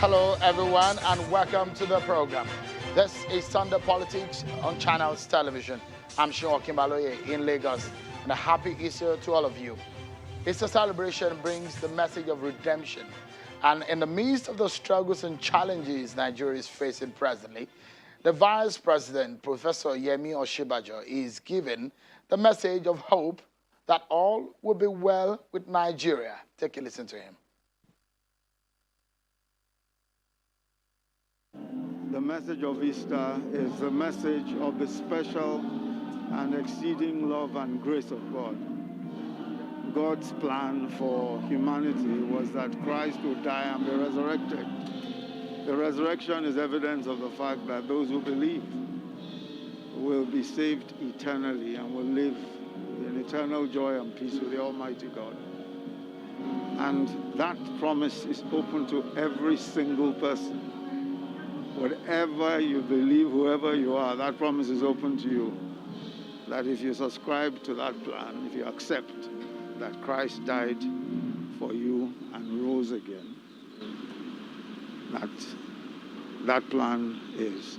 Hello, everyone, and welcome to the program. This is Sunday Politics on Channels Television. I'm Sean Kimbaloye in Lagos, and a happy Easter to all of you. Easter celebration brings the message of redemption, and in the midst of the struggles and challenges Nigeria is facing presently, the Vice President, Professor Yemi Osinbajo, is giving the message of hope that all will be well with Nigeria. Take a listen to him. The message of Easter is the message of the special and exceeding love and grace of God. God's plan for humanity was that Christ would die and be resurrected. The resurrection is evidence of the fact that those who believe will be saved eternally and will live in eternal joy and peace with the Almighty God. And that promise is open to every single person. Whatever you believe, whoever you are, that promise is open to you. That if you subscribe to that plan, if you accept that Christ died for you and rose again, that plan is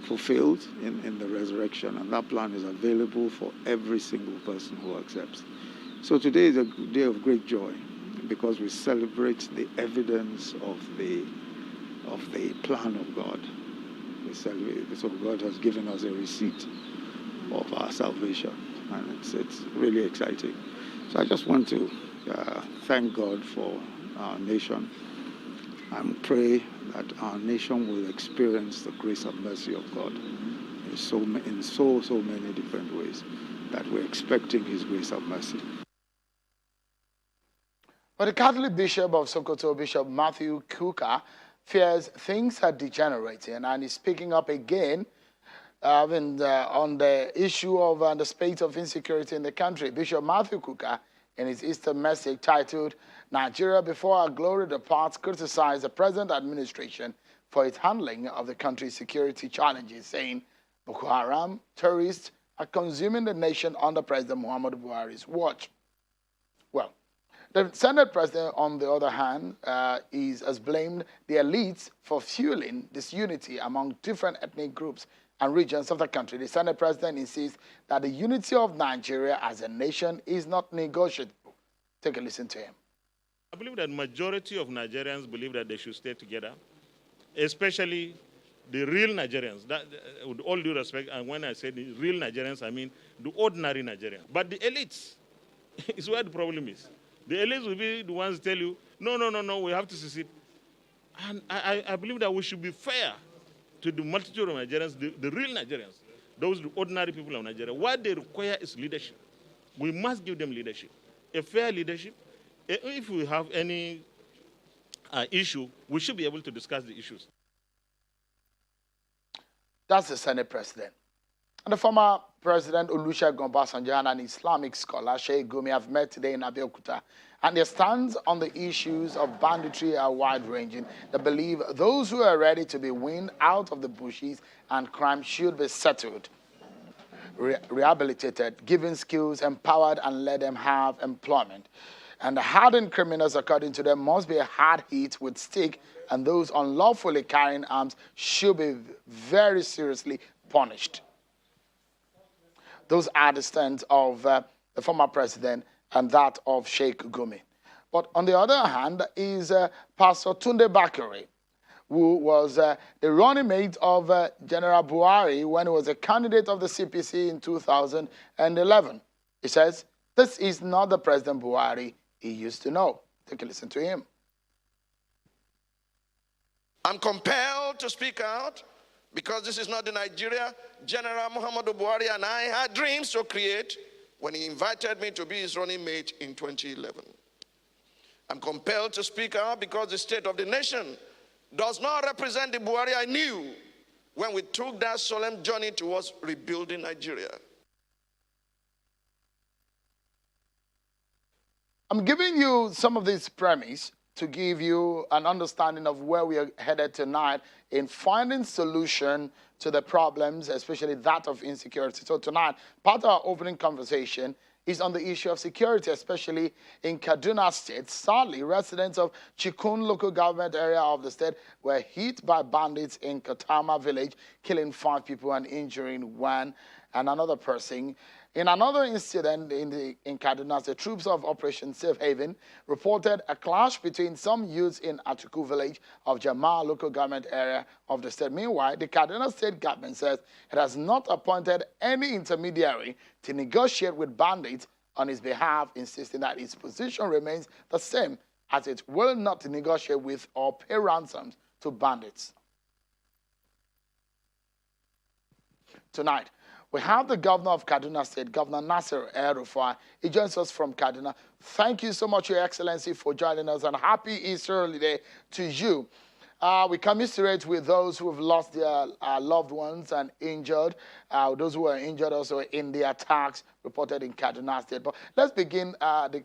fulfilled in the resurrection, and that plan is available for every single person who accepts. So today is a day of great joy because we celebrate the evidence of the plan of God. So God has given us a receipt of our salvation, and it's really exciting. So I just want to thank God for our nation and pray that our nation will experience the grace and mercy of God in so many different ways, that we're expecting His grace and mercy. But the Catholic Bishop of Sokoto, Bishop Matthew Kuka, fears things are degenerating and is speaking up again on the issue of the state of insecurity in the country. Bishop Matthew Kuka, in his Easter message titled "Nigeria Before Our Glory Departs," criticized the present administration for its handling of the country's security challenges, saying Boko Haram terrorists are consuming the nation under President Muhammadu Buhari's watch. Well, the Senate President, on the other hand, has blamed the elites for fueling disunity among different ethnic groups and regions of the country. The Senate President insists that the unity of Nigeria as a nation is not negotiable. Take a listen to him. I believe that majority of Nigerians believe that they should stay together, especially the real Nigerians. That, with all due respect, and when I say the real Nigerians, I mean the ordinary Nigerians. But the elites is where the problem is. The elites will be the ones who tell you, no, we have to secede. And I believe that we should be fair to the multitude of Nigerians, the real Nigerians, those ordinary people of Nigeria. What they require is leadership. We must give them leadership, a fair leadership. If we have any issue, we should be able to discuss the issues. That's the Senate President. And the former President Olusegun Obasanjo and an Islamic scholar, Sheikh Gumi, have met today in Abeokuta, and their stance on the issues of banditry are wide-ranging. They believe those who are ready to be weaned out of the bushes and crime should be settled, rehabilitated, given skills, empowered, and let them have employment. And the hardened criminals, according to them, must be hard hit with stick, and those unlawfully carrying arms should be very seriously punished. Those are the stands of the former president and that of Sheikh Gumi. But on the other hand is Pastor Tunde Bakare, who was the running mate of General Buhari when he was a candidate of the CPC in 2011. He says, this is not the President Buhari he used to know. Take a listen to him. I'm compelled to speak out because this is not the Nigeria General Muhammadu Buhari and I had dreams to create when he invited me to be his running mate in 2011. I'm compelled to speak out because the state of the nation does not represent the Buhari I knew when we took that solemn journey towards rebuilding Nigeria. I'm giving you some of this premise to give you an understanding of where we are headed tonight in finding solution to the problems, especially that of insecurity. So tonight, part of our opening conversation is on the issue of security, especially in Kaduna State. Sadly, residents of Chikun local government area of the state were hit by bandits in Katama village, killing 5 people and injuring one and another person. In another incident in Kaduna, the troops of Operation Safe Haven reported a clash between some youths in Atuku village of Jamal local government area of the state. Meanwhile, the Kaduna state government says it has not appointed any intermediary to negotiate with bandits on its behalf, insisting that its position remains the same, as it will not negotiate with or pay ransoms to bandits. Tonight, we have the governor of Kaduna State, Governor Nasir El-Rufai. He joins us from Kaduna. Thank you so much, Your Excellency, for joining us, and happy Easter holiday to you. We commiserate with those who have lost their loved ones and injured, those who are injured also in the attacks reported in Kaduna State. But let's begin the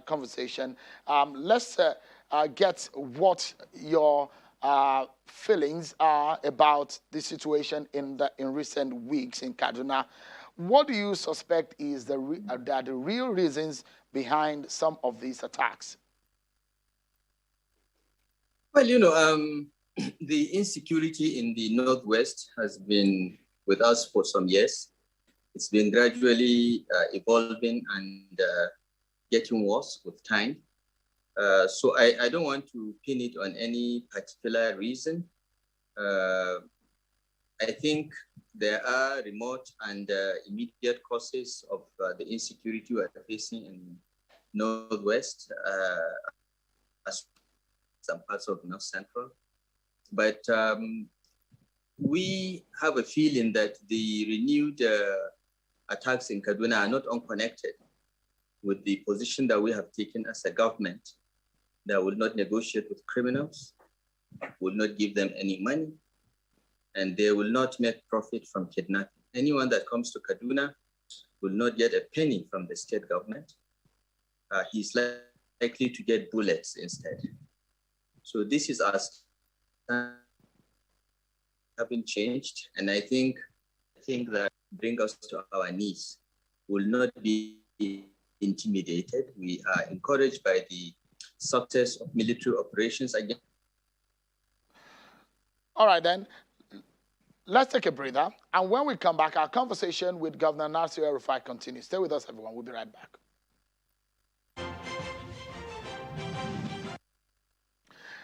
conversation. Let's get what your feelings are about the situation in recent weeks in Kaduna. What do you suspect is the real reasons behind some of these attacks? Well, you know, the insecurity in the Northwest has been with us for some years. It's been gradually evolving and getting worse with time. So I don't want to pin it on any particular reason. I think there are remote and immediate causes of the insecurity we are facing in Northwest, as some parts of North Central. But we have a feeling that the renewed attacks in Kaduna are not unconnected with the position that we have taken as a government that will not negotiate with criminals, will not give them any money, and they will not make profit from kidnapping. Anyone that comes to Kaduna will not get a penny from the state government. He's likely to get bullets instead. So this is our stand, haven't changed, and I think that bring us to our knees. Will not be intimidated. We are encouraged by the success of military operations again. All right, then. Let's take a breather. And when we come back, our conversation with Governor Nasir El-Rufai continues. Stay with us, everyone. We'll be right back.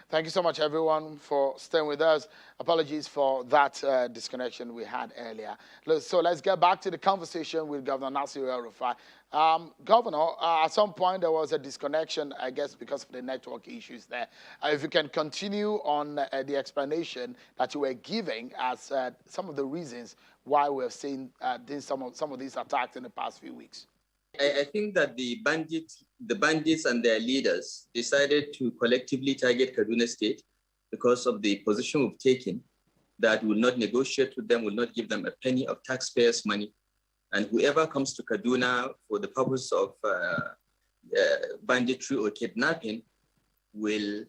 Thank you so much, everyone, for staying with us. Apologies for that disconnection we had earlier. So let's get back to the conversation with Governor Nasir El-Rufai. Governor, at some point there was a disconnection, I guess, because of the network issues there. If you can continue on the explanation that you were giving as some of the reasons why we have seen some of these attacks in the past few weeks. I think that the bandits and their leaders decided to collectively target Kaduna State because of the position we've taken that will not negotiate with them, will not give them a penny of taxpayers' money. And whoever comes to Kaduna for the purpose of banditry or kidnapping will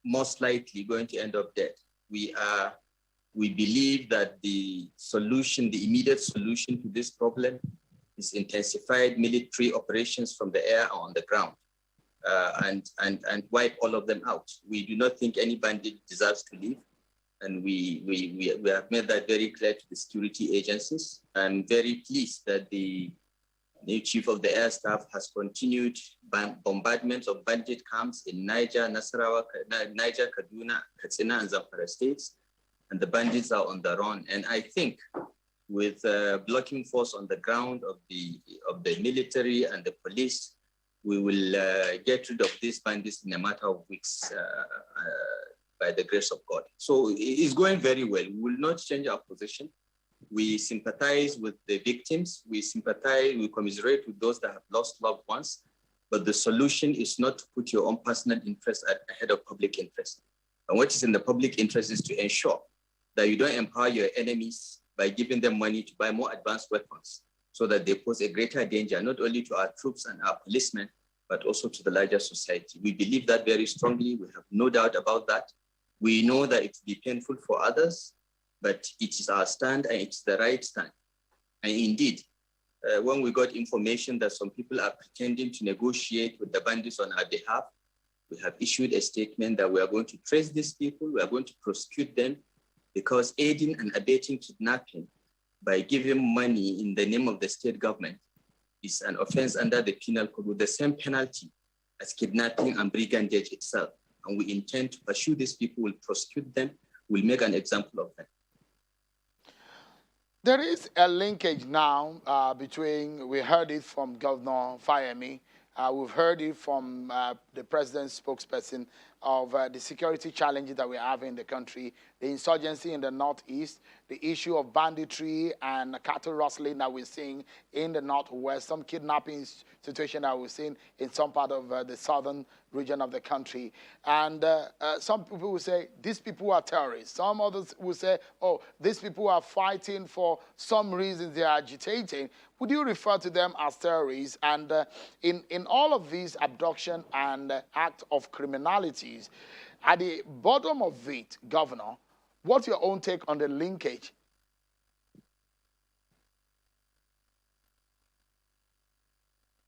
most likely going to end up dead. We believe that the immediate solution to this problem is intensified military operations from the air or on the ground, and wipe all of them out. We do not think any bandit deserves to live, and we have made that very clear to the security agencies. I'm very pleased that the new chief of the air staff has continued bombardment of bandit camps in Niger, Nasarawa, Niger, Kaduna, Katsina, and Zamfara states, and the bandits are on the run. And I think with blocking force on the ground of the military and the police, we will get rid of these bandits in a matter of weeks by the grace of God. So it's going very well. We will not change our position. We sympathize with the victims. We commiserate with those that have lost loved ones. But the solution is not to put your own personal interest ahead of public interest. And what is in the public interest is to ensure that you don't empower your enemies by giving them money to buy more advanced weapons so that they pose a greater danger, not only to our troops and our policemen, but also to the larger society. We believe that very strongly. We have no doubt about that. We know that it will be painful for others, but it is our stand and it's the right stand. And indeed, when we got information that some people are pretending to negotiate with the bandits on our behalf, we have issued a statement that we are going to trace these people, we are going to prosecute them, because aiding and abetting kidnapping by giving money in the name of the state government is an offense under the penal code with the same penalty as kidnapping and brigandage itself. And we intend to pursue these people, we'll prosecute them, we'll make an example of them. There is a linkage now between, we heard it from Governor Fayemi, we've heard it from the president's spokesperson of the security challenges that we have in the country, the insurgency in the northeast, the issue of banditry and cattle rustling that we're seeing in the northwest, some kidnapping situation that we're seeing in some part of the southern region of the country. And some people will say, these people are terrorists. Some others will say, oh, these people are fighting for some reasons, they are agitating. Would you refer to them as terrorists? And in all of these abduction and act of criminalities, at the bottom of it, Governor, what's your own take on the linkage?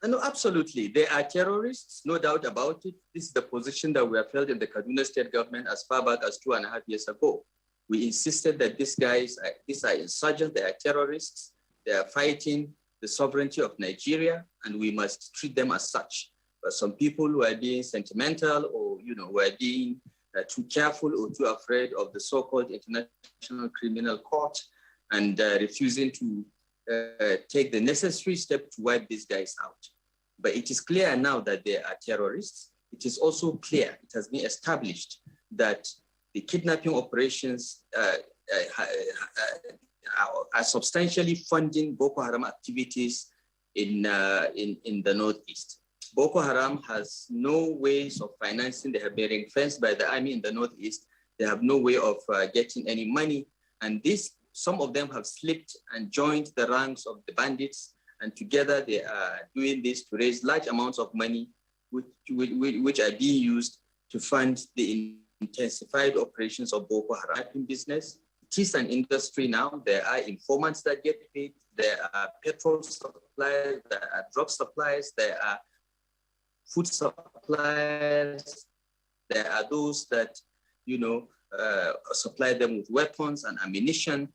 No, absolutely. They are terrorists, no doubt about it. This is the position that we have held in the Kaduna state government as far back as 2.5 years ago. We insisted that these are insurgents, they are terrorists, they are fighting the sovereignty of Nigeria, and we must treat them as such. But some people who are being sentimental or, who are being too careful or too afraid of the so-called International Criminal Court and refusing to take the necessary step to wipe these guys out. But it is clear now that they are terrorists. It is also clear, it has been established that the kidnapping operations are substantially funding Boko Haram activities in the northeast. Boko Haram has no ways of financing. They have been ring-fenced by the army in the northeast. They have no way of getting any money. And some of them have slipped and joined the ranks of the bandits. And together they are doing this to raise large amounts of money, which are being used to fund the intensified operations of Boko Haram business. It is an industry now. There are informants that get paid. There are petrol suppliers, there are drug suppliers, there are food suppliers, there are those that, supply them with weapons and ammunition.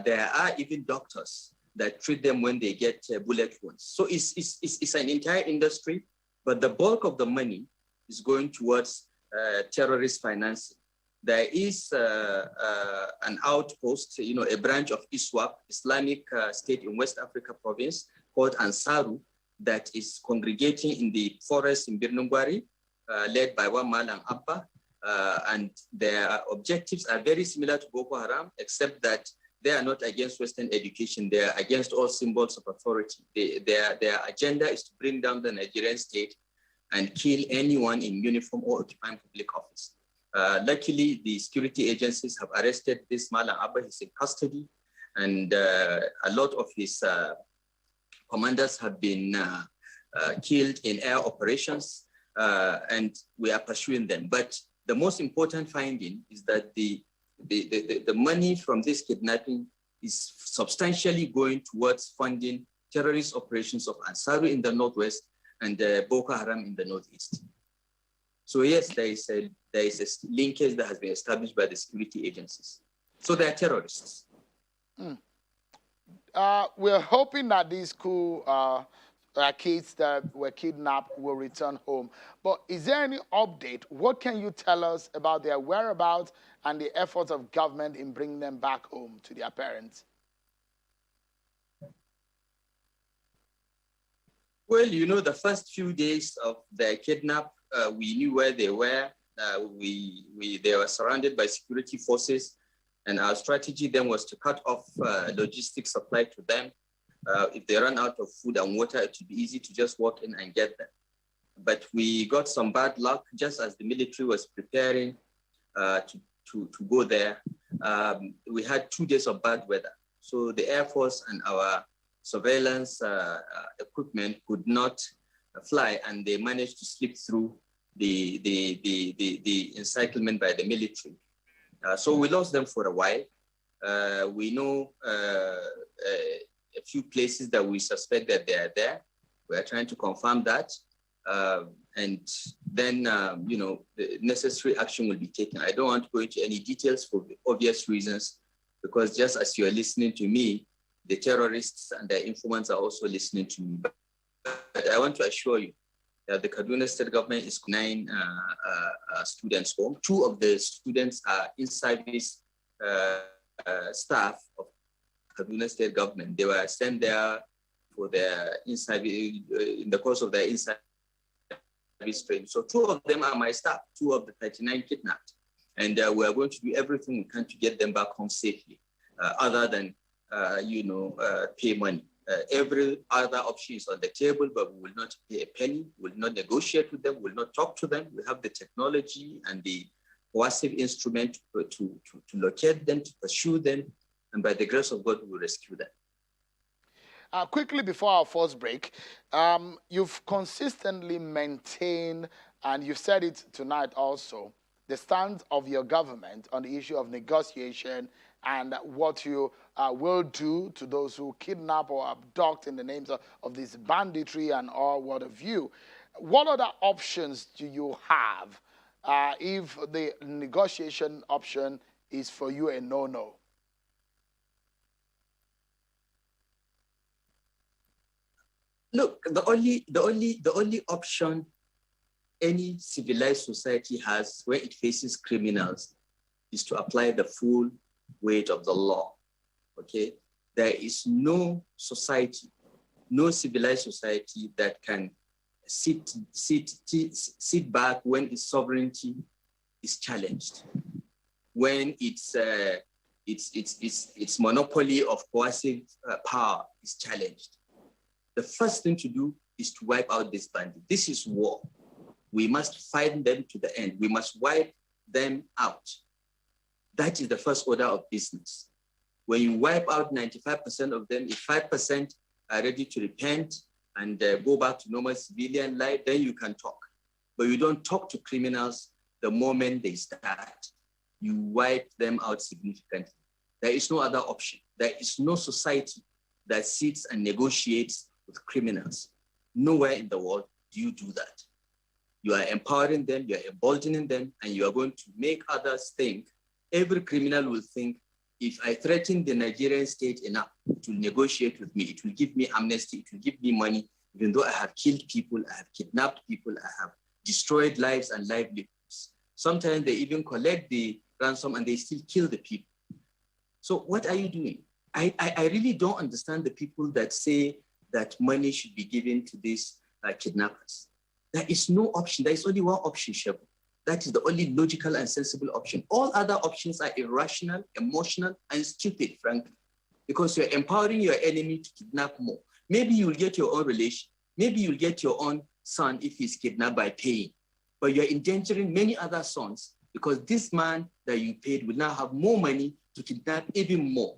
There are even doctors that treat them when they get bullet wounds. So it's an entire industry, but the bulk of the money is going towards terrorist financing. There is an outpost, a branch of ISWAP, Islamic State in West Africa province, called Ansaru, that is congregating in the forest in Birnungwari, led by one Malang Abba. And their objectives are very similar to Boko Haram, except that they are not against Western education. They are against all symbols of authority. Their agenda is to bring down the Nigerian state and kill anyone in uniform or occupying public office. Luckily, the security agencies have arrested this Malang Abba. He's in custody, and a lot of his commanders have been killed in air operations, and we are pursuing them. But the most important finding is that the money from this kidnapping is substantially going towards funding terrorist operations of Ansaru in the northwest and Boko Haram in the northeast. So yes, there is a linkage that has been established by the security agencies. So they are terrorists. We're hoping that these kids that were kidnapped will return home. But is there any update? What can you tell us about their whereabouts and the efforts of government in bringing them back home to their parents? Well, the first few days of their kidnap, we knew where they were. They were surrounded by security forces, and our strategy then was to cut off logistics supply to them. If they run out of food and water, it would be easy to just walk in and get them. But we got some bad luck just as the military was preparing to go there. We had 2 days of bad weather. So the Air Force and our surveillance equipment could not fly, and they managed to slip through the encirclement by the military. So we lost them for a while. We know a few places that we suspect that they are there. We are trying to confirm that. And then, the necessary action will be taken. I don't want to go into any details for obvious reasons, because just as you're listening to me, the terrorists and their informants are also listening to me. But I want to assure you that the Kaduna State government is 9 students home. 2 of the students are in-service staff of Kaduna State government. They were sent there for their in the course of their in-service training. So 2 of them are my staff, 2 of the 39 kidnapped. And we are going to do everything we can to get them back home safely, other than, pay money. Every other option is on the table, but we will not pay a penny, we will not negotiate with them, we will not talk to them. We have the technology and the coercive instrument to locate them, to pursue them, and by the grace of God, we will rescue them. Quickly before our first break, you've consistently maintained, and you've said it tonight also, the stance of your government on the issue of negotiation and what you will do to those who kidnap or abduct in the names of this banditry and all what have you. What other options do you have if the negotiation option is for you a no-no? Look, the only option any civilized society has when it faces criminals is to apply the full weight of the law. Okay, there is no society, no civilized society that can sit back when its sovereignty is challenged, when its monopoly of coercive power is challenged. The first thing to do is to wipe out this bandit. This is war. We must fight them to the end. We must wipe them out. That is the first order of business. When you wipe out 95% of them, if 5% are ready to repent and go back to normal civilian life, then you can talk. But you don't talk to criminals the moment they start. You wipe them out significantly. There is no other option. There is no society that sits and negotiates with criminals. Nowhere in the world do you do that. You are empowering them, you are emboldening them, and you are going to make others think. Every criminal will think, if I threaten the Nigerian state enough to negotiate with me, it will give me amnesty, it will give me money, even though I have killed people, I have kidnapped people, I have destroyed lives and livelihoods. Sometimes they even collect the ransom and they still kill the people. So what are you doing? I really don't understand the people that say that money should be given to these kidnappers. There is no option. There is only one option, Shebu. That is the only logical and sensible option. All other options are irrational, emotional, and stupid, frankly, because you're empowering your enemy to kidnap more. Maybe you'll get your own relation. Maybe you'll get your own son if he's kidnapped by paying. But you're endangering many other sons because this man that you paid will now have more money to kidnap even more.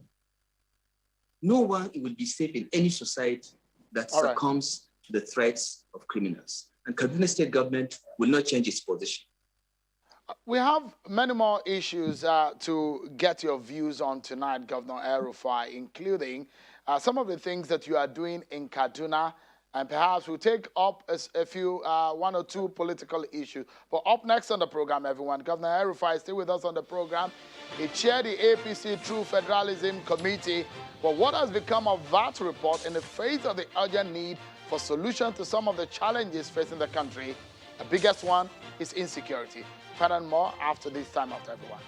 No one will be safe in any society that succumbs to the threats of criminals. And Kaduna State government will not change its position. We have many more issues to get your views on tonight, Governor El-Rufai, including some of the things that you are doing in Kaduna, and perhaps we'll take up a few, 1 or 2 political issues. But up next on the program, everyone, Governor El-Rufai is still with us on the program. He chaired the APC True Federalism Committee. But what has become of that report in the face of the urgent need for solutions to some of the challenges facing the country? The biggest one is insecurity. Find out more after this time out, everyone.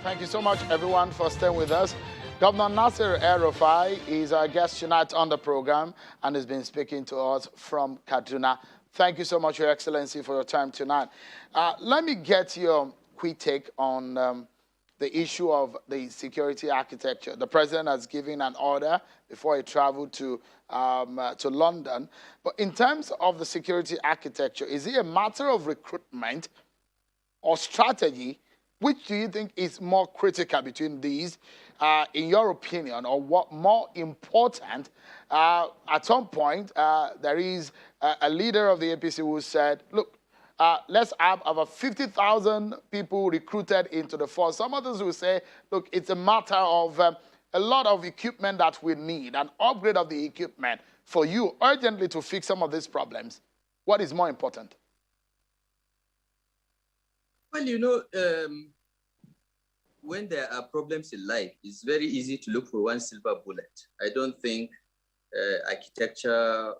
Thank you so much, everyone, for staying with us. Governor Nasir El-Rufai is our guest tonight on the program and has been speaking to us from Kaduna. Thank you so much, Your Excellency, for your time tonight. Let me get your quick take on the issue of the security architecture. The president has given an order before he traveled to London. But in terms of the security architecture, is it a matter of recruitment or strategy? Which do you think is more critical between these, in your opinion, or what more important? At some point, there is a leader of the APC who said, look, let's have about 50,000 people recruited into the force. Some others will say, look, it's a matter of a lot of equipment that we need, an upgrade of the equipment for you urgently to fix some of these problems? What is more important? Well, when there are problems in life, it's very easy to look for one silver bullet. I don't think architecture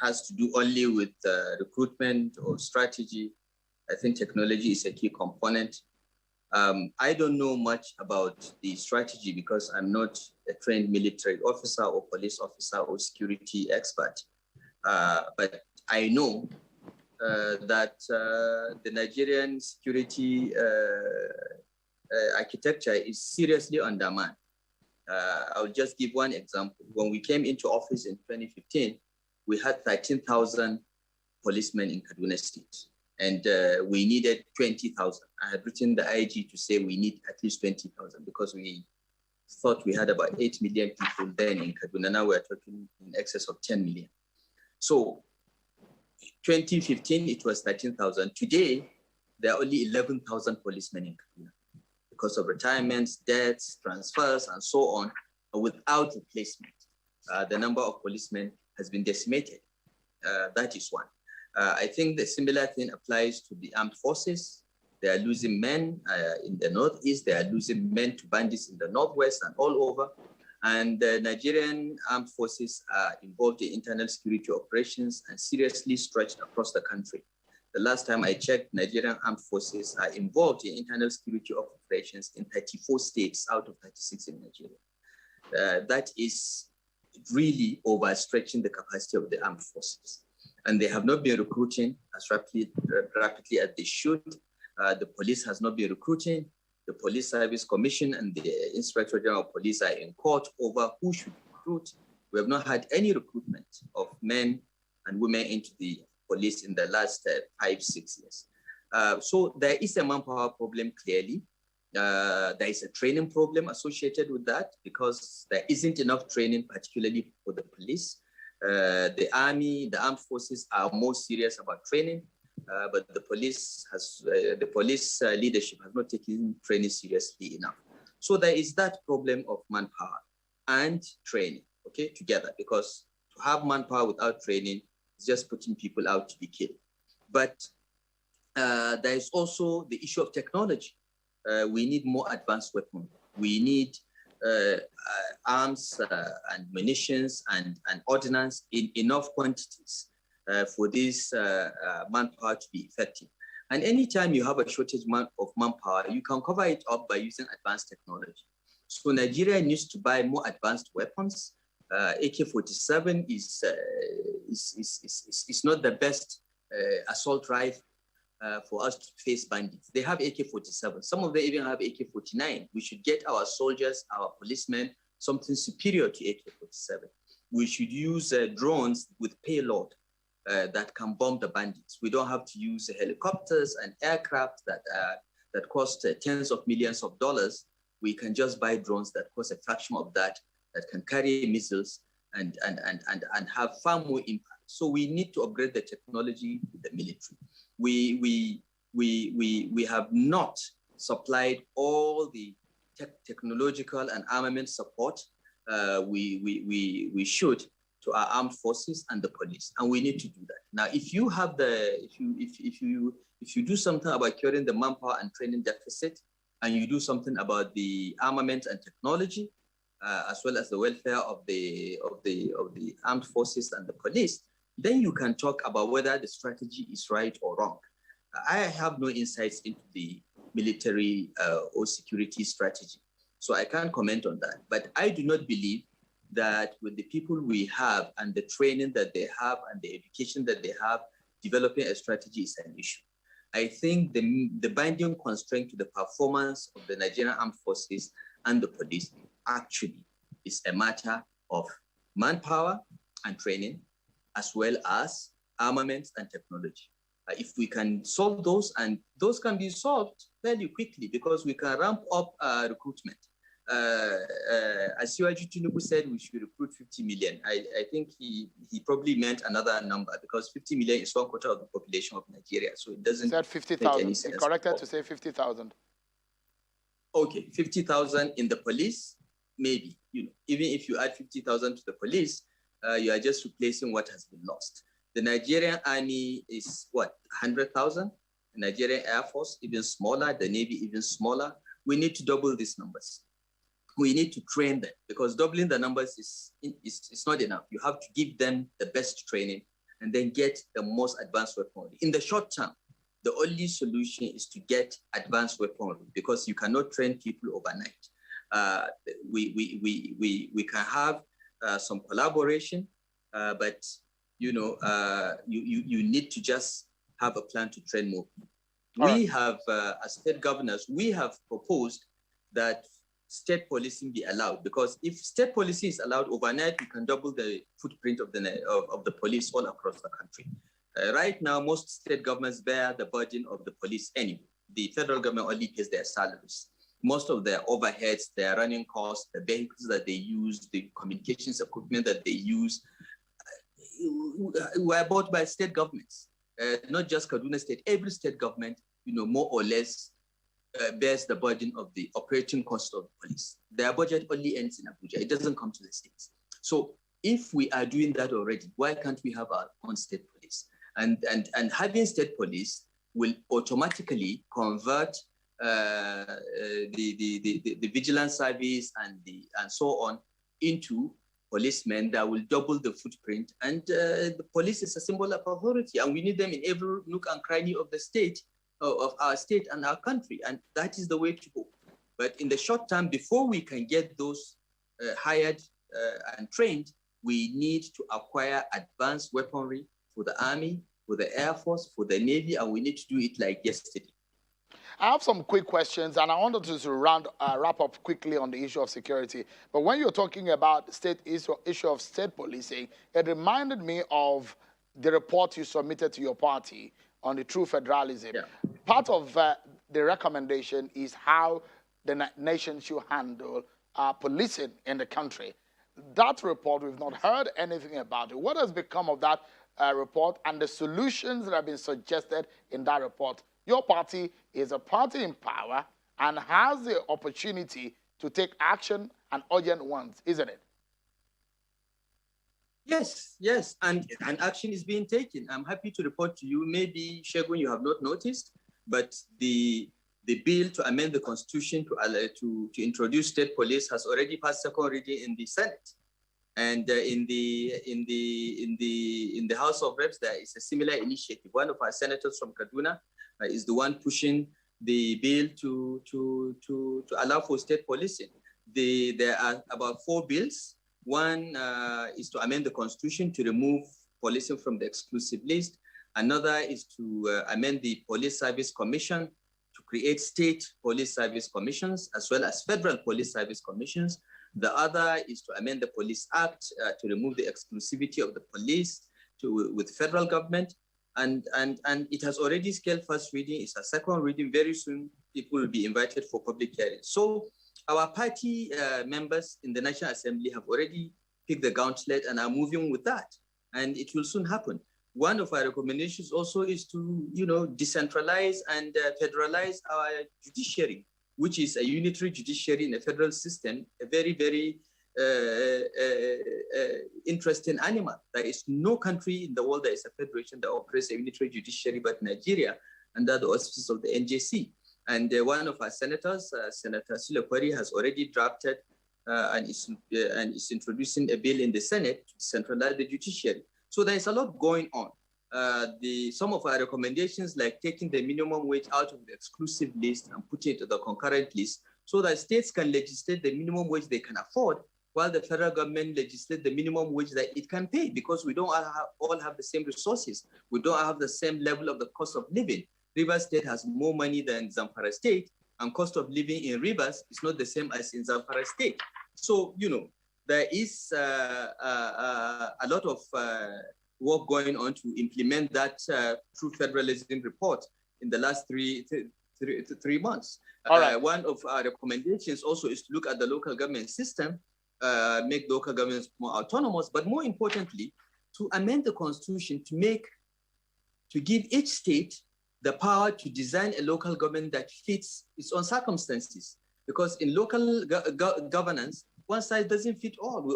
has to do only with recruitment or strategy. I think technology is a key component. I don't know much about the strategy because I'm not a trained military officer or police officer or security expert. But I know that the Nigerian security architecture is seriously undermined. I'll just give one example. When we came into office in 2015, we had 13,000 policemen in Kaduna State, and we needed 20,000. I had written the IG to say we need at least 20,000 because we thought we had about 8 million people then in Kaduna. Now we're talking in excess of 10 million. So 2015, it was 13,000. Today, there are only 11,000 policemen in Kaduna because of retirements, deaths, transfers, and so on, without replacement. The number of policemen has been decimated. That is one. I think the similar thing applies to the armed forces. They are losing men in the northeast. They are losing men to bandits in the northwest and all over. And the Nigerian armed forces are involved in internal security operations and seriously stretched across the country. The last time I checked, Nigerian armed forces are involved in internal security operations in 34 states out of 36 in Nigeria. That is really overstretching the capacity of the armed forces. And they have not been recruiting as rapidly as they should. The police has not been recruiting. The Police Service Commission and the Inspector General of Police are in court over who should recruit. We have not had any recruitment of men and women into the police in the last 5-6 years. So there is a manpower problem clearly. There is a training problem associated with that because there isn't enough training, particularly for the police. The army, the armed forces are more serious about training, but the police leadership has not taken training seriously enough. So there is that problem of manpower and training, okay, together, because to have manpower without training is just putting people out to be killed. But there is also the issue of technology. We need more advanced weapons. We need arms and munitions and ordnance in enough quantities for this manpower to be effective. And anytime you have a shortage of manpower, you can cover it up by using advanced technology. So Nigeria needs to buy more advanced weapons. AK-47 is not the best assault rifle for us to face bandits. They have AK-47. Some of them even have AK-49. We should get our soldiers, our policemen, something superior to AK-47. We should use drones with payload that can bomb the bandits. We don't have to use helicopters and aircraft that cost tens of millions of dollars. We can just buy drones that cost a fraction of that can carry missiles and have far more impact. So we need to upgrade the technology with the military. We have not supplied all the technological and armament support we should to our armed forces and the police, and we need to do that. Now, if you have if you do something about curing the manpower and training deficit, and you do something about the armament and technology, as well as the welfare of the armed forces and the police, then you can talk about whether the strategy is right or wrong. I have no insights into the military or security strategy, so I can't comment on that. But I do not believe that with the people we have and the training that they have and the education that they have, developing a strategy is an issue. I think the binding constraint to the performance of the Nigerian armed forces and the police actually is a matter of manpower and training, as well as armaments and technology. If we can solve those, and those can be solved fairly quickly because we can ramp up recruitment. As Siwaju Tinubu said, we should recruit 50 million. I think he probably meant another number because 50 million is 1/4 of the population of Nigeria. So it doesn't make any sense. He corrected to say 50,000. Okay, 50,000 in the police, maybe. Even if you add 50,000 to the police, you are just replacing what has been lost. The Nigerian army is what, 100,000? The Nigerian Air Force, even smaller, the Navy, even smaller. We need to double these numbers. We need to train them, because doubling the numbers is not enough. You have to give them the best training and then get the most advanced weaponry. In the short term, the only solution is to get advanced weaponry, because you cannot train people overnight. We can have some collaboration, but you need to just have a plan to train more people. We have, as state governors, we have proposed that state policing be allowed, because if state policing is allowed overnight, we can double the footprint of the police all across the country. Right now, most state governments bear the burden of the police anyway. The federal government only pays their salaries. Most of their overheads, their running costs, the vehicles that they use, the communications equipment that they use, were bought by state governments. Not just Kaduna State, every state government, more or less bears the burden of the operating cost of the police. Their budget only ends in Abuja. It doesn't come to the states. So if we are doing that already, why can't we have our own state police? And having state police will automatically convert the vigilance service and so on into policemen that will double the footprint. And the police is a symbol of authority, and we need them in every nook and cranny of the state, of our state and our country, and that is the way to go. But in the short term, before we can get those hired and trained, we need to acquire advanced weaponry for the Army, for the Air Force, for the Navy, and we need to do it like yesterday. I have some quick questions, and I wanted to wrap up quickly on the issue of security. But when you're talking about issue of state policing, it reminded me of the report you submitted to your party on the true federalism. Yeah. Part of the recommendation is how the nation should handle policing in the country. That report, we've not heard anything about it. What has become of that report and the solutions that have been suggested in that report? Your party is a party in power and has the opportunity to take action, and urgent ones, isn't it? Yes, and action is being taken. I'm happy to report to you, maybe, Shegun, you have not noticed, but the bill to amend the Constitution to introduce state police has already passed second reading in the Senate. And in the House of Reps, there is a similar initiative. One of our senators from Kaduna is the one pushing the bill to allow for state policing. There are about 4 bills. One is to amend the Constitution to remove policing from the exclusive list. Another is to amend the Police Service Commission to create state police service commissions as well as federal police service commissions. The other is to amend the Police Act to remove the exclusivity of the police with federal government. And it has already scaled first reading. It's a second reading. Very soon, people will be invited for public hearing. So our party members in the National Assembly have already picked the gauntlet and are moving with that. And it will soon happen. One of our recommendations also is to, decentralize and federalize our judiciary, which is a unitary judiciary in a federal system, a very, very interesting animal. There is no country in the world that is a federation that operates a unitary judiciary but Nigeria, under the auspices of the NJC. And one of our senators, Senator Sule, has already drafted and is introducing a bill in the Senate to centralize the judiciary. So there is a lot going on. Some of our recommendations, like taking the minimum wage out of the exclusive list and putting it to the concurrent list, so that states can legislate the minimum wage they can afford, while the federal government legislates the minimum wage that it can pay, because we don't all have the same resources. We don't have the same level of the cost of living. Rivers State has more money than Zamfara State, and cost of living in Rivers is not the same as in Zamfara State. So, there is a lot of work going on to implement that true federalism report in the last three months. One of our recommendations also is to look at the local government system, make local governments more autonomous, but more importantly, to amend the Constitution to give each state the power to design a local government that fits its own circumstances. because in local governance, one size doesn't fit all. We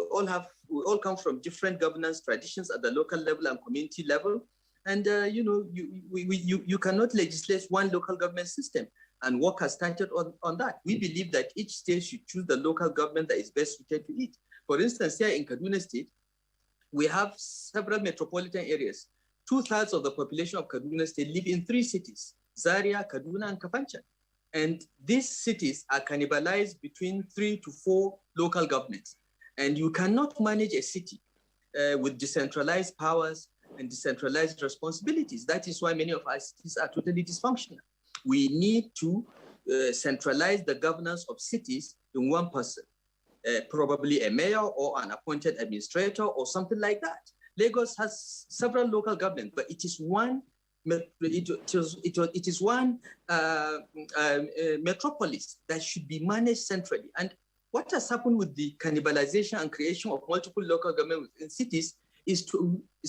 all come from different governance traditions at the local level and community level. And you cannot legislate one local government system, and work has started on that. We believe that each state should choose the local government that is best suited to it. For instance, here in Kaduna State, we have several metropolitan areas. 2/3 of the population of Kaduna State live in 3 cities, Zaria, Kaduna, and Kafanchan. And these cities are cannibalized between 3 to 4 local governments. And you cannot manage a city with decentralized powers and decentralized responsibilities. That is why many of our cities are totally dysfunctional. We need to centralize the governance of cities in one person, probably a mayor or an appointed administrator or something like that. Lagos has several local governments, but it is one metropolis that should be managed centrally. And what has happened with the cannibalization and creation of multiple local governments in cities is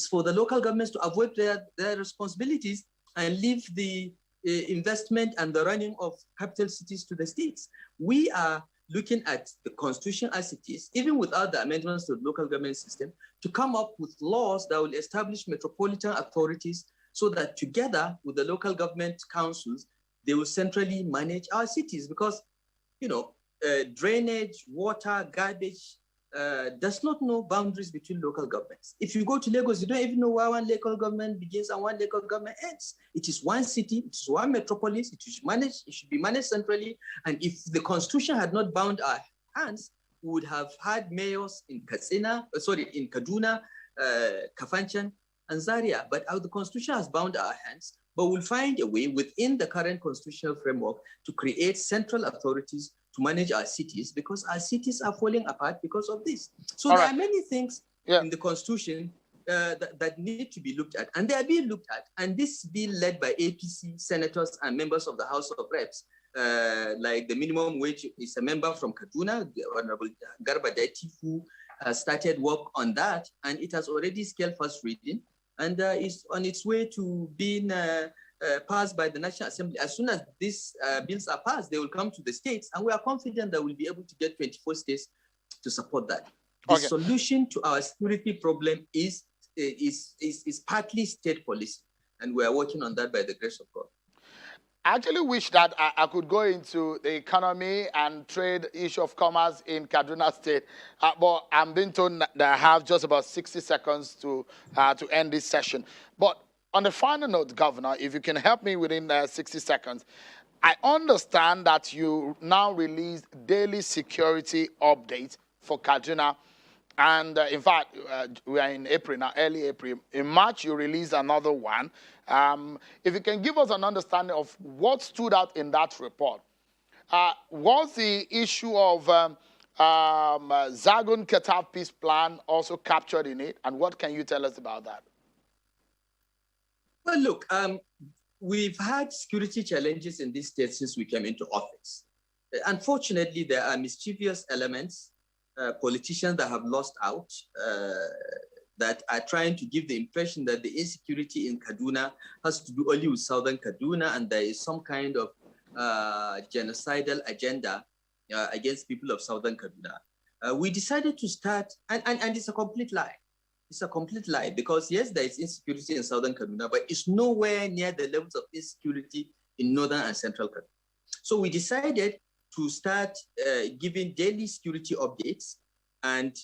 for the local governments to avoid their responsibilities and leave the investment and the running of capital cities to the states. We are looking at the constitution as it is, even without the amendments to the local government system, to come up with laws that will establish metropolitan authorities so that together with the local government councils, they will centrally manage our cities. Because, drainage, water, garbage does not know boundaries between local governments. If you go to Lagos, you don't even know where one local government begins and one local government ends. It is one city, it is one metropolis, it should be managed centrally. And if the constitution had not bound our hands, we would have had mayors in Kaduna, Kafanchan, and Zaria. But the constitution has bound our hands, but we'll find a way within the current constitutional framework to create central authorities to manage our cities, because our cities are falling apart because of this. So there are many things in the constitution that need to be looked at, and they are being looked at. And this bill led by APC senators and members of the House of Reps, like the minimum wage, is a member from Kaduna, the Honorable Garba Deti, who started work on that, and it has already scaled first reading, and is on its way to being passed by the National Assembly. As soon as these bills are passed, they will come to the states, and we are confident that we'll be able to get 24 states to support that. The solution to our security problem is partly state policy, and we are working on that by the grace of God. I actually wish that I could go into the economy and trade issue of commerce in Kaduna State, but I'm being told that I have just about 60 seconds to end this session. But on the final note, Governor, if you can help me within 60 seconds, I understand that you now release daily security updates for Kaduna. And in fact, we are in April now, early April. In March, you released another one. If you can give us an understanding of what stood out in that report. Was the issue of Zagun Qatar peace plan also captured in it? And what can you tell us about that? Well, look, we've had security challenges in this state since we came into office. Unfortunately, there are mischievous elements, politicians that have lost out, that are trying to give the impression that the insecurity in Kaduna has to do only with southern Kaduna, and there is some kind of genocidal agenda against people of southern Kaduna. We decided to start, and it's a complete lie. It's a complete lie, because yes, there is insecurity in southern Kaduna, but it's nowhere near the levels of insecurity in northern and central Kaduna. So we decided to start giving daily security updates and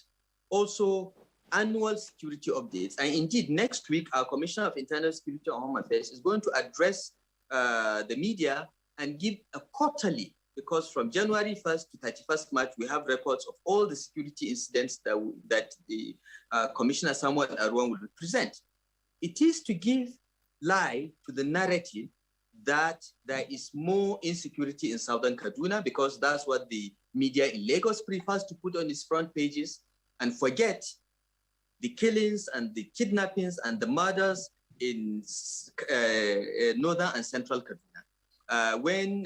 also annual security updates. And indeed, next week, our Commissioner of Internal Security and Home Affairs is going to address the media and give a quarterly, because from January 1st to 31st March, we have records of all the security incidents that the Commissioner Samuel Arwan will present. It is to give lie to the narrative that there is more insecurity in southern Kaduna, because that's what the media in Lagos prefers to put on its front pages, and forget the killings and the kidnappings and the murders in northern and central Kaduna. When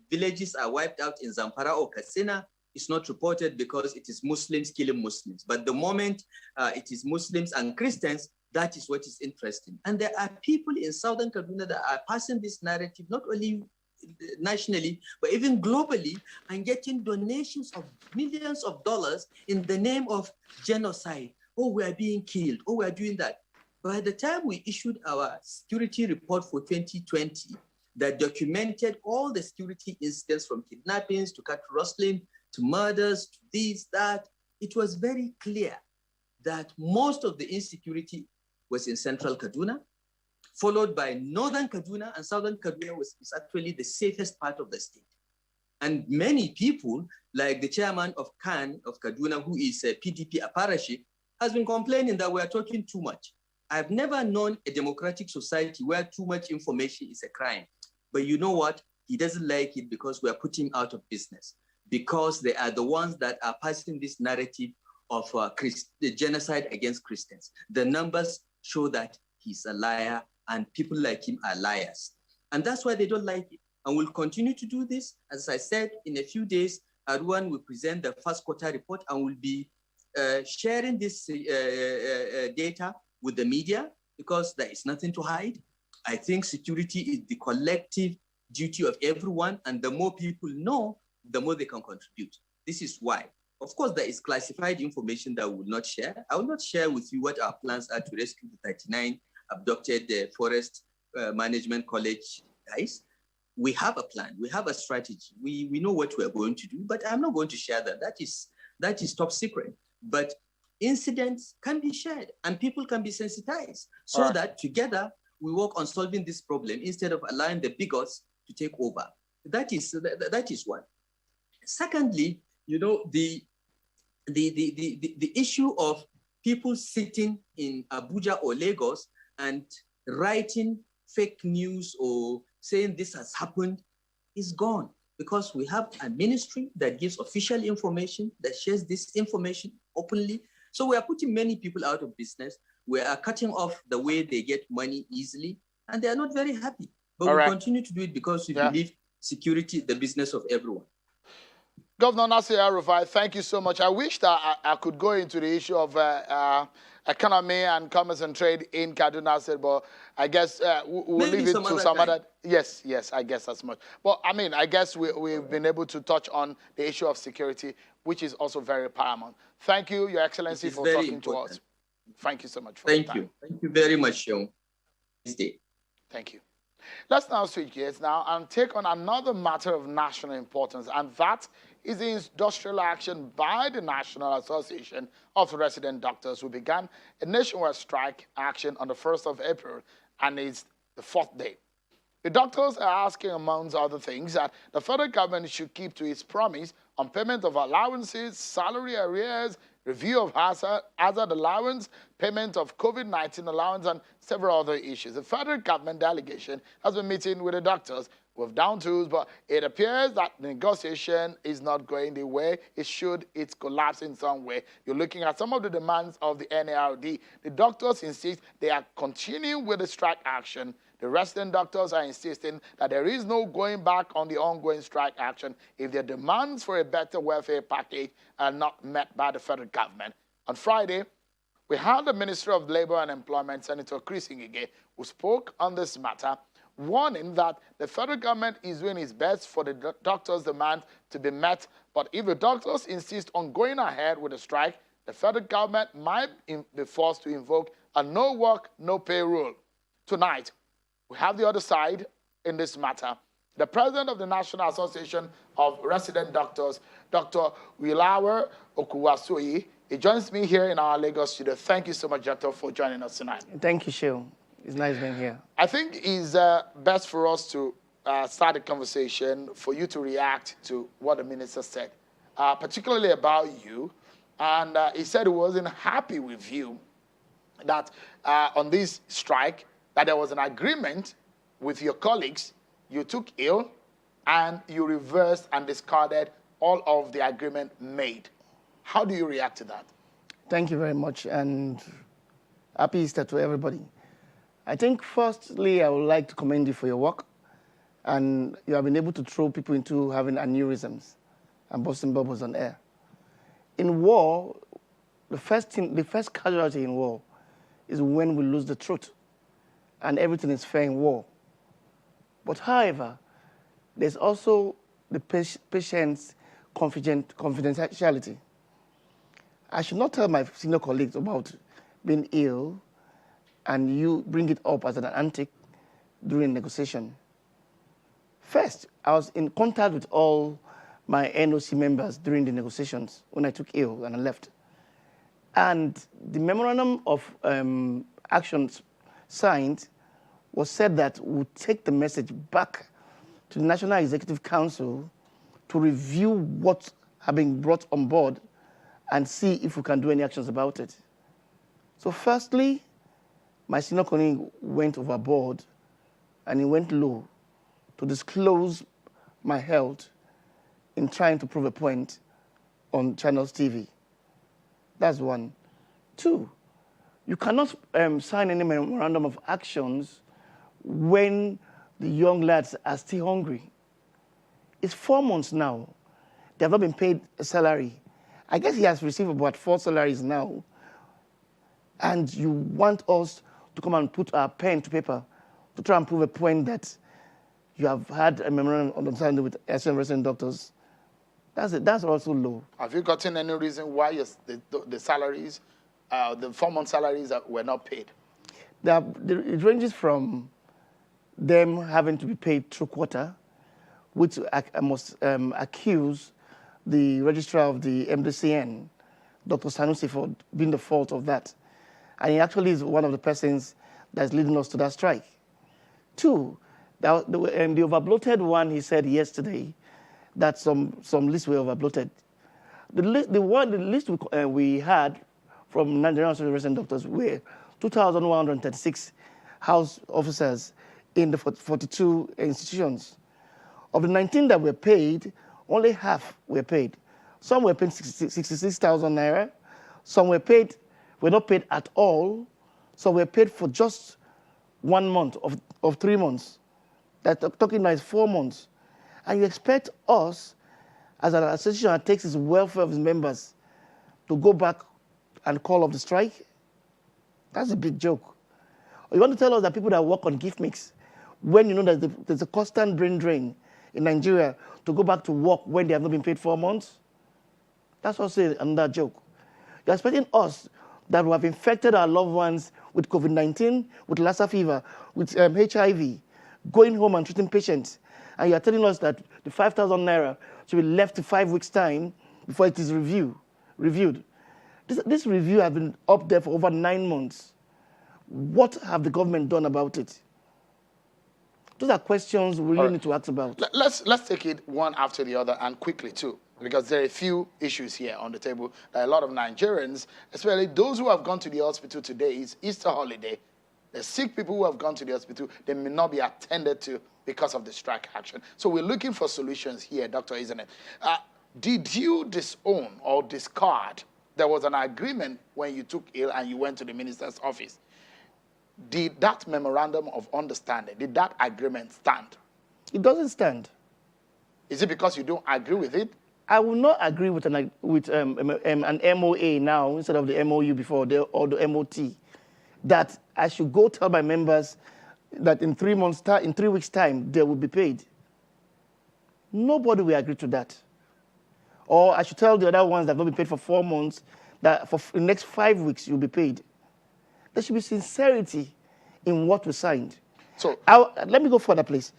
villages are wiped out in Zamfara or Katsina, it's not reported because it is Muslims killing Muslims. But the moment it is Muslims and Christians, that is what is interesting. And there are people in southern Kaduna that are passing this narrative, not only nationally, but even globally, and getting donations of millions of dollars in the name of genocide. Oh, we are being killed. Oh, we are doing that. By the time we issued our security report for 2020, that documented all the security incidents from kidnappings to cattle rustling to murders to this, that, it was very clear that most of the insecurity was in central Kaduna, followed by northern Kaduna, and southern Kaduna is actually the safest part of the state. And many people, like the chairman of CAN of Kaduna, who is a PDP apparatchik, has been complaining that we are talking too much. I've never known a democratic society where too much information is a crime. But you know what? He doesn't like it because we are putting him out of business, because they are the ones that are passing this narrative of the genocide against Christians. The numbers show that he's a liar, and people like him are liars. And that's why they don't like it. And we'll continue to do this. As I said, in a few days, Arwan will present the first quarter report, and we'll be sharing this data with the media, because there is nothing to hide. I think security is the collective duty of everyone, and the more people know, the more they can contribute. This is why. Of course, there is classified information that we will not share. I will not share with you what our plans are to rescue the 39 abducted Forest Management College guys. We have a plan. We have a strategy. We know what we are going to do, but I'm not going to share that. That is top secret. But incidents can be shared, and people can be sensitized, so that together we work on solving this problem instead of allowing the bigots to take over. That is one. Secondly, you know, the issue of people sitting in Abuja or Lagos and writing fake news or saying this has happened is gone, because we have a ministry that gives official information, that shares this information openly. So we are putting many people out of business. We are cutting off the way they get money easily, and they are not very happy. But we continue to do it because we believe security is the business of everyone. Governor Nasir El-Rufai, thank you so much. I wish that I could go into the issue of economy and commerce and trade in Kaduna State, but I guess we'll leave it to some other. Yes, I guess that's much. But I mean, I guess we've been able to touch on the issue of security, which is also very paramount. Thank you, Your Excellency, for talking to us. Thank you so much for your time. Thank you. Thank you very much, Sean. Thank you. Let's now switch gears now and take on another matter of national importance, and that is the industrial action by the National Association of Resident Doctors, who began a nationwide strike action on the 1st of April, and it's the 4th day. The doctors are asking, amongst other things, that the federal government should keep to its promise on payment of allowances, salary arrears, review of hazard allowance, payment of COVID-19 allowance, and several other issues. The federal government delegation has been meeting with the doctors with down tools, but it appears that the negotiation is not going the way it should. It's collapsed in some way. You're looking at some of the demands of the NARD. The doctors insist they are continuing with the strike action. The resident doctors are insisting that there is no going back on the ongoing strike action if their demands for a better welfare package are not met by the federal government. On Friday, we had the Minister of Labor and Employment, Senator Chris Ngige, who spoke on this matter, warning that the federal government is doing its best for the doctors' demand to be met, but if the doctors insist on going ahead with the strike, the federal government might be forced to invoke a no work, no pay rule. Tonight, we have the other side in this matter. The president of the National Association of Resident Doctors, Dr. Wilawa Okuwasoyi, he joins me here in our Lagos studio. Thank you so much, Doctor, for joining us tonight. Thank you, Sheil. It's nice being here. I think it's best for us to start the conversation, for you to react to what the minister said, particularly about you. And he said he wasn't happy with you that on this strike, that there was an agreement with your colleagues, you took ill, and you reversed and discarded all of the agreement made. How do you react to that? Thank you very much, and happy Easter to everybody. I think, firstly, I would like to commend you for your work, and you have been able to throw people into having aneurysms and busting bubbles on air. In war, the first casualty in war is when we lose the truth, and everything is fair in war. But however, there's also the patient's confidentiality. I should not tell my senior colleagues about being ill and you bring it up as an antic during negotiation. First, I was in contact with all my NOC members during the negotiations when I took ill and I left. And the memorandum of actions signed was said that we'll take the message back to the National Executive Council to review what have been brought on board and see if we can do any actions about it. So firstly, my senior colleague went overboard and he went low to disclose my health in trying to prove a point on Channels TV. That's one. Two, you cannot sign any memorandum of actions when the young lads are still hungry. It's 4 months now. They have not been paid a salary. I guess he has received about 4 salaries now. And you want us to come and put our pen to paper to try and prove a point that you have had a memorandum of understanding with resident doctors. That's it. That's also low. Have you gotten any reason why the salaries, the 4-month salaries were not paid? It ranges from them having to be paid through quarter, which I must accuse the registrar of the MDCN, Dr. Sanusi, for being the fault of that. And he actually is one of the persons that's leading us to that strike. Two, the overbloated one, he said yesterday that some lists were overbloated. The list we had from Nigerian resident doctors were 2,136 house officers in the 42 institutions. Of the 19 that were paid, only half were paid. Some were paid 66,000 naira. Some were not paid at all. Some were paid for just 1 month of 3 months. That's talking now is 4 months. And you expect us, as an association that takes its welfare of its members, to go back and call off the strike? That's a big joke. Or you want to tell us that people that work on gift mix, when you know that there's a constant brain drain in Nigeria to go back to work when they have not been paid 4 months? That's also another joke. You're expecting us that we have infected our loved ones with COVID-19, with Lassa fever, with HIV, going home and treating patients, and you're telling us that the 5,000 naira should be left to 5 weeks' time before it is reviewed. This review has been up there for over 9 months. What have the government done about it? Those are questions we really need to ask about. Let's take it one after the other and quickly too, because there are a few issues here on the table that a lot of Nigerians, especially those who have gone to the hospital today, it's Easter holiday. The sick people who have gone to the hospital, they may not be attended to because of the strike action. So we're looking for solutions here, Dr. Isn't it? Did you disown or discard? There was an agreement when you took ill and you went to the minister's office. Did that memorandum of understanding, did that agreement stand? It doesn't stand. Is it because you don't agree with it? I will not agree with an MOA now instead of the MOU before, or the MOT, that I should go tell my members that in 3 weeks' time, they will be paid. Nobody will agree to that. Or I should tell the other ones that have not been paid for 4 months that for the next 5 weeks, you'll be paid. There should be sincerity in what we signed. So let me go further, please.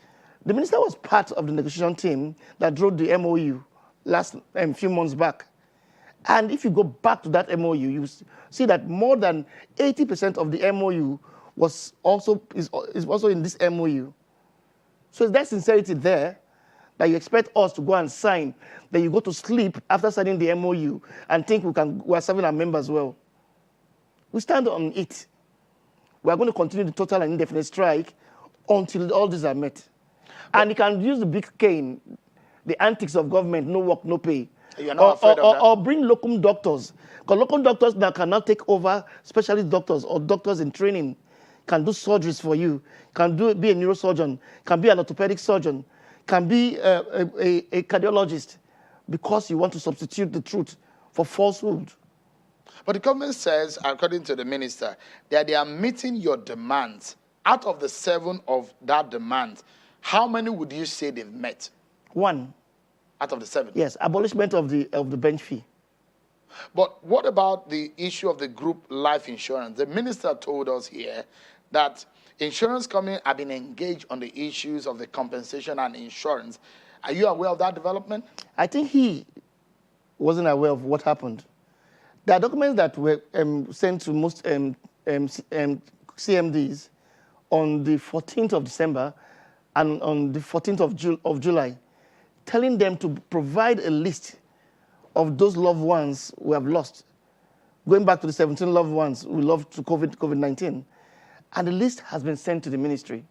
The minister was part of the negotiation team that drew the MOU last few months back. And if you go back to that MOU, you see that more than 80% of the MOU is also in this MOU. So is there sincerity there that you expect us to go and sign, that you go to sleep after signing the MOU and think we are serving our members well? We stand on it. We are going to continue the total and indefinite strike until all these are met. And you can use the big cane, the antics of government, no work, no pay. You're not afraid of that? Or bring locum doctors. Because locum doctors now cannot take over specialist doctors or doctors in training, can do surgeries for you, can be a neurosurgeon, can be an orthopedic surgeon, can be a cardiologist, because you want to substitute the truth for falsehood. But the government says, according to the minister, that they are meeting your demands. Out of the 7 of that demand, How many would you say they've met? 1. Out of the 7? Yes, abolishment of the bench fee. But what about the issue of the group life insurance? The minister told us here that insurance companies have been engaged on the issues of the compensation and insurance. Are you aware of that development? I think he wasn't aware of what happened. There are documents that were sent to most CMDs on the 14th of December and on the 14th of July, telling them to provide a list of those loved ones we have lost, going back to the 17 loved ones we lost to COVID-19. And the list has been sent to the ministry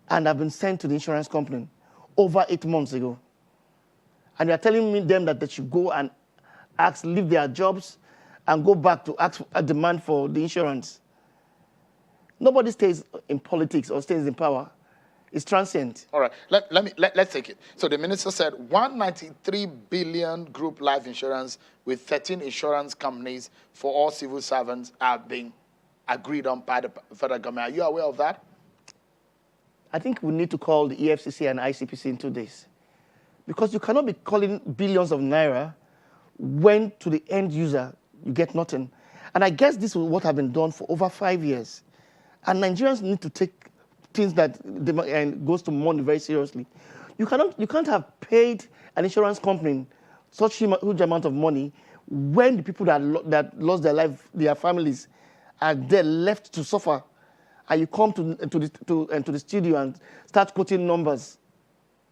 and have been sent to the insurance company over 8 months ago. And they're telling them that they should go and leave their jobs and go back to ask a demand for the insurance. Nobody stays in politics or stays in power. It's transient. All right, let's take it. So the minister said 193 billion group life insurance with 13 insurance companies for all civil servants are being agreed on by the federal government. Are you aware of that? I think we need to call the EFCC and ICPC in 2 days. Because you cannot be calling billions of naira when to the end user you get nothing. And I guess this is what has been done for over 5 years. And Nigerians need to take things that goes to money very seriously. You can't have paid an insurance company such huge amount of money when the people that lost their life, their families, are there left to suffer, and you come to the studio and start quoting numbers.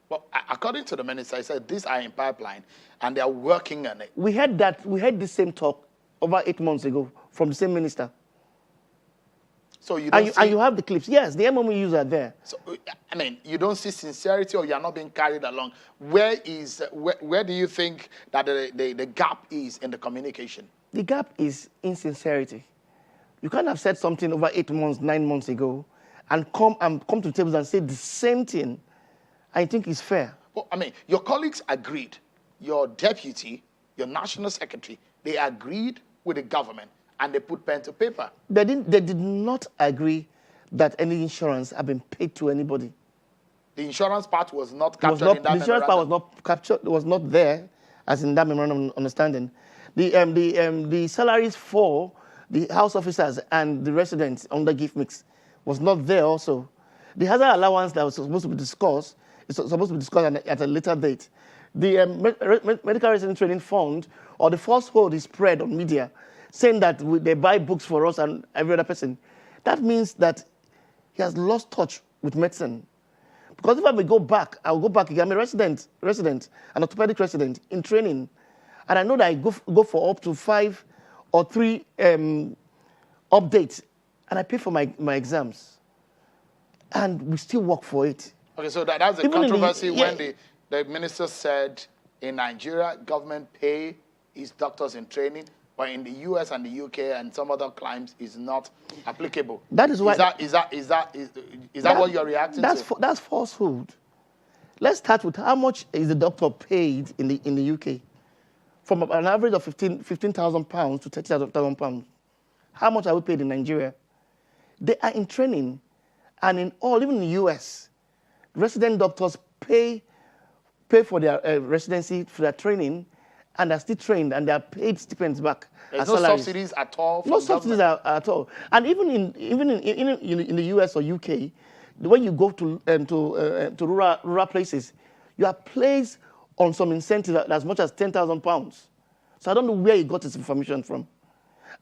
Well, according to the minister, he said these are in pipeline and they are working on it. We heard the same talk over 8 months ago from the same minister. So you don't and you have the clips. Yes, the MMUs are there. So, I mean, you don't see sincerity, or you are not being carried along. Where do you think that the gap is in the communication? The gap is insincerity. You can't have said something over 8 months, 9 months ago, and come to the tables and say the same thing. I think it's fair. Well, I mean, your colleagues agreed. Your deputy, your national secretary, they agreed with the government and they put pen to paper. They did not agree that any insurance had been paid to anybody. The insurance part was not captured in that The insurance part was not captured, was not there as in that memorandum of understanding. The salaries for the house officers and the residents under gift mix was not there also. The hazard allowance that was supposed to be discussed is supposed to be discussed at a later date. The medical resident training fund, or the falsehood is spread on media, saying that they buy books for us and every other person. That means that he has lost touch with medicine. Because if I will go back, I'll go back again. I'm a resident, an orthopedic resident in training. And I know that I go for up to 5 or 3 updates, and I pay for my exams. And we still work for it. Okay, so that's a controversy when the minister said in Nigeria, government pay its doctors in training, but in the US and the UK and some other climes is not applicable. That is why. Is that what you're reacting to? That's falsehood. Let's start with how much is the doctor paid in the UK? From an average of 15,000 pounds to 30,000 pounds. How much are we paid in Nigeria? They are in training, and even in the US, resident doctors pay for their residency, for their training, and are still trained, and they are paid stipends back. There's no subsidies at all. No subsidies at all. And even in the US or UK, when you go to rural places, you are placed on some incentive as much as 10,000 pounds. So I don't know where he got this information from.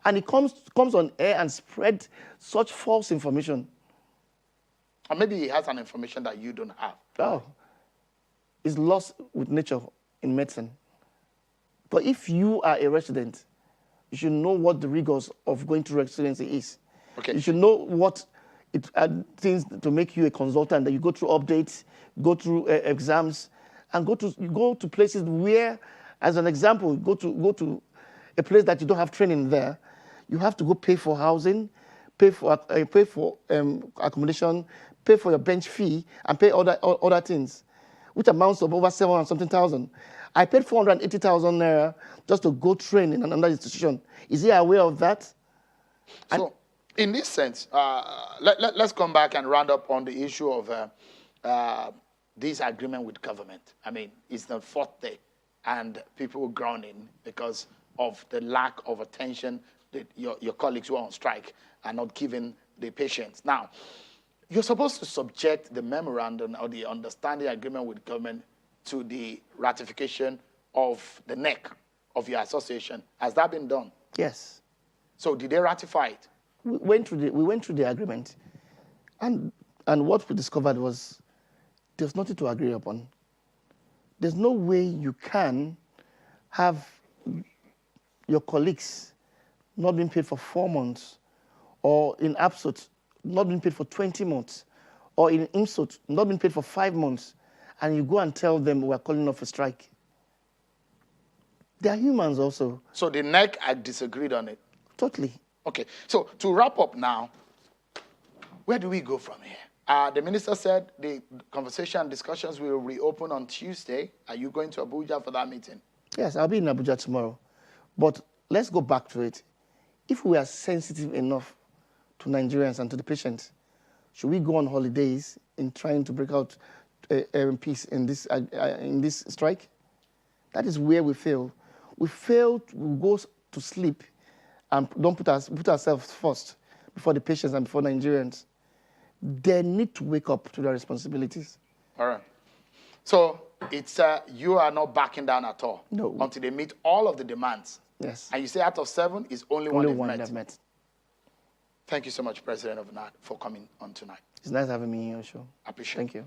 And he comes on air and spread such false information. Or maybe he has an information that you don't have. Oh, it's lost with nature in medicine. But if you are a resident, you should know what the rigors of going to residency is. Okay. You should know what things to make you a consultant, that you go through updates, go through exams, and go to places where, as an example, go to a place that you don't have training there. You have to go pay for housing, pay for accommodation, pay for your bench fee, and pay other things, which amounts to over 700,000. I paid 480,000 naira just to go train in another institution. Is he aware of that? So, in this sense, let's come back and round up on the issue of this agreement with government. I mean, it's the fourth day, and people were groaning because of the lack of attention that your colleagues who are on strike are not giving the patients. Now, you're supposed to subject the memorandum or the understanding agreement with government to the ratification of the neck of your association. Has that been done? Yes. So did they ratify it? We went through the agreement, and what we discovered was there's nothing to agree upon. There's no way you can have your colleagues not being paid for 4 months, or in absolute not being paid for 20 months, or in insult not being paid for 5 months, and you go and tell them we're calling off a strike. They are humans also. So the NEC had disagreed on it? Totally. Okay, so to wrap up now, where do we go from here? The minister said the conversation and discussions will reopen on Tuesday. Are you going to Abuja for that meeting? Yes, I'll be in Abuja tomorrow. But let's go back to it. If we are sensitive enough to Nigerians and to the patients, should we go on holidays in trying to break out peace in this strike? That is where we fail. We fail to go to sleep and don't put ourselves first before the patients and before Nigerians. They need to wake up to their responsibilities. All right. So it's you are not backing down at all. No. Until they meet all of the demands. Yes. And you say out of 7 is only one they've met. Thank you so much, President of NAD, for coming on tonight. It's nice having me on your show. Appreciate it. Thank you.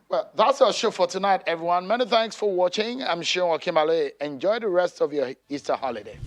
Well, that's our show for tonight, everyone. Many thanks for watching. I'm Sean Okimale. Enjoy the rest of your Easter holiday.